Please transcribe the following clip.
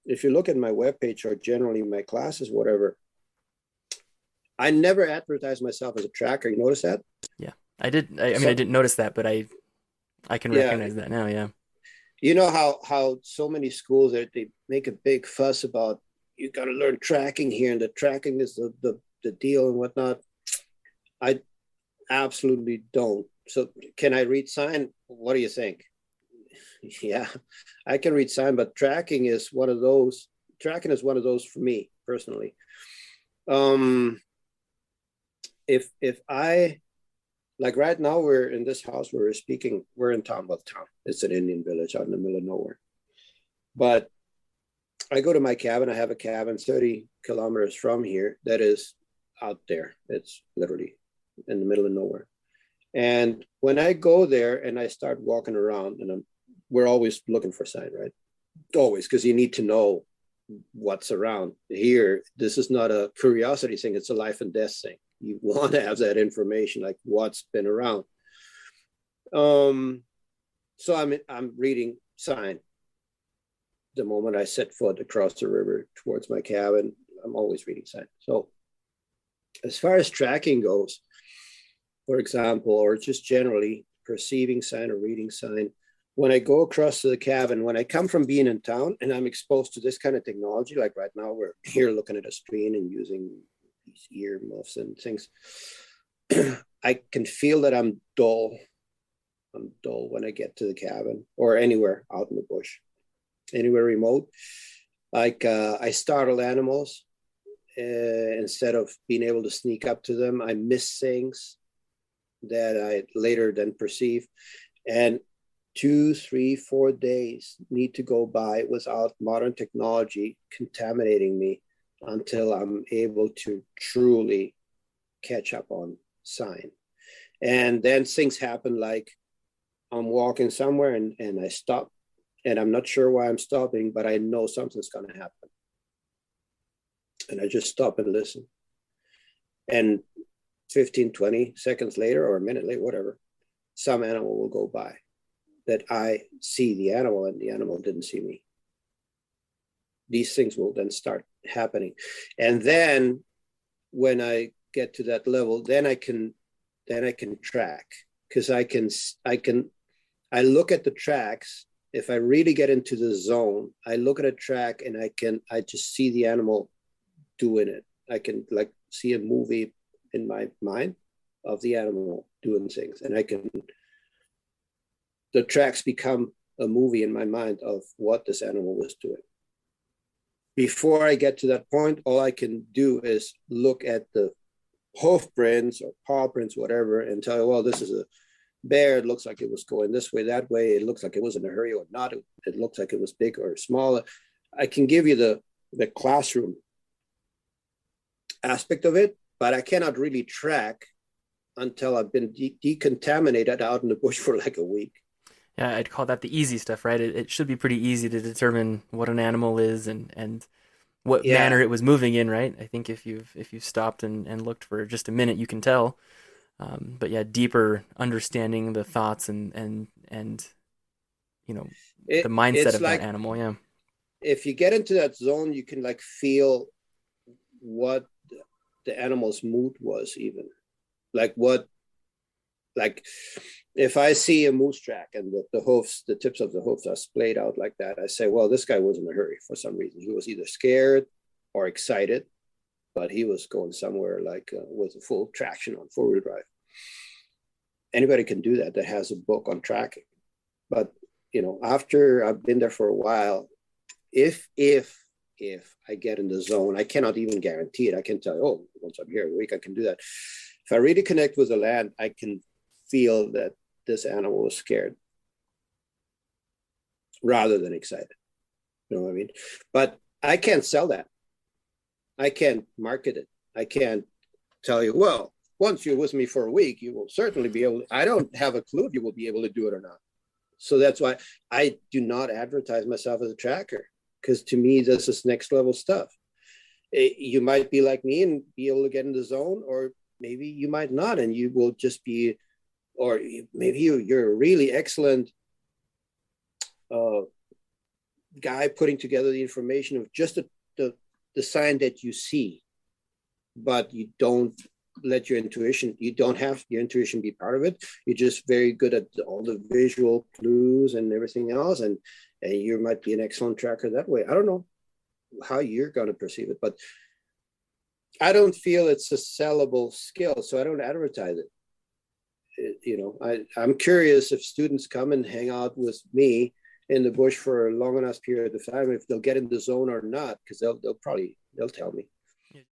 if you look at my webpage or generally my classes, whatever, I never advertise myself as a tracker. You notice that? Yeah, I did. I mean, I So didn't notice that, but I can yeah, recognize that now. Yeah. you know how so many schools they make a big fuss about you got to learn tracking here, and the tracking is the deal and whatnot. I absolutely don't. So can I read sign? What do you think? Yeah, I can read sign, but tracking is one of those. Tracking is one of those for me personally. Um, if I like right now we're in this house where we're speaking, we're in town, well town. It's an Indian village out in the middle of nowhere. But I go to my cabin. I have a cabin 30 kilometers from here that is out there. It's literally in the middle of nowhere. And when I go there and I start walking around, and we're always looking for sign, right? Always, because you need to know what's around. Here, this is not a curiosity thing, it's a life and death thing. You want to have that information, like what's been around. Um, so I'm reading sign the moment I set foot across the river towards my cabin. I'm always reading sign. So as far as tracking goes, for example, or just generally perceiving sign or reading sign, when I go across to the cabin, when I come from being in town and I'm exposed to this kind of technology, like right now we're here looking at a screen and using these ear muffs and things, I can feel that I'm dull. I'm dull when I get to the cabin or anywhere out in the bush, anywhere remote. Like I startle animals instead of being able to sneak up to them. I miss things that I later then perceive. And 2, 3, 4 days need to go by without modern technology contaminating me until I'm able to truly catch up on sign. And then things happen like I'm walking somewhere and I stop and I'm not sure why I'm stopping, but I know something's going to happen. And I just stop and listen. And 15, 20 seconds later or a minute later, whatever, some animal will go by that I see the animal and the animal didn't see me. These things will then start happening. And then when I get to that level, then I can track because I look at the tracks. If I really get into the zone, I look at a track and I just see the animal doing it. I can like see a movie in my mind of the animal doing things, and the tracks become a movie in my mind of what this animal was doing. Before I get to that point, all I can do is look at the hoof prints or paw prints, whatever, and tell you, well, this is a bear. It looks like it was going this way, that way. It looks like it was in a hurry or not. It looks like it was big or small. I can give you the classroom aspect of it, but I cannot really track until I've been decontaminated out in the bush for like a week. Yeah, I'd call that the easy stuff, right? It should be pretty easy to determine what an animal is and what manner Yeah, it was moving in, right? I think if you've stopped and looked for just a minute, you can tell. But yeah, deeper understanding the thoughts and you know the mindset it's of that like animal. Yeah, if you get into that zone, you can like feel what the animal's mood was, even like what like if I see a moose track and the hoofs, the tips of the hoofs are splayed out like that, I say, well, this guy was in a hurry for some reason. He was either scared or excited, but he was going somewhere like with a full traction on 4-wheel drive. Anybody can do that has a book on tracking. But after I've been there for a while, if I get in the zone, I cannot even guarantee it. I can tell you, oh, once I'm here a week, I can do that. If I really connect with the land, I can feel that this animal was scared rather than excited. You know what I mean? But I can't sell that. I can't market it. I can't tell you, well, once you're with me for a week, you will certainly be able to. I don't have a clue if you will be able to do it or not. So that's why I do not advertise myself as a tracker, because to me, this is next level stuff. You might be like me and be able to get in the zone, or maybe you might not, and you will just be, or maybe you're a really excellent uh, guy putting together the information of just the sign that you see, but you don't let your intuition, you don't have your intuition be part of it. You're just very good at all the visual clues and everything else. And you might be an excellent tracker that way. I don't know how you're going to perceive it, but I don't feel it's a sellable skill, so I don't advertise it. I'm curious if students come and hang out with me in the bush for a long enough period of time, if they'll get in the zone or not, because they'll tell me.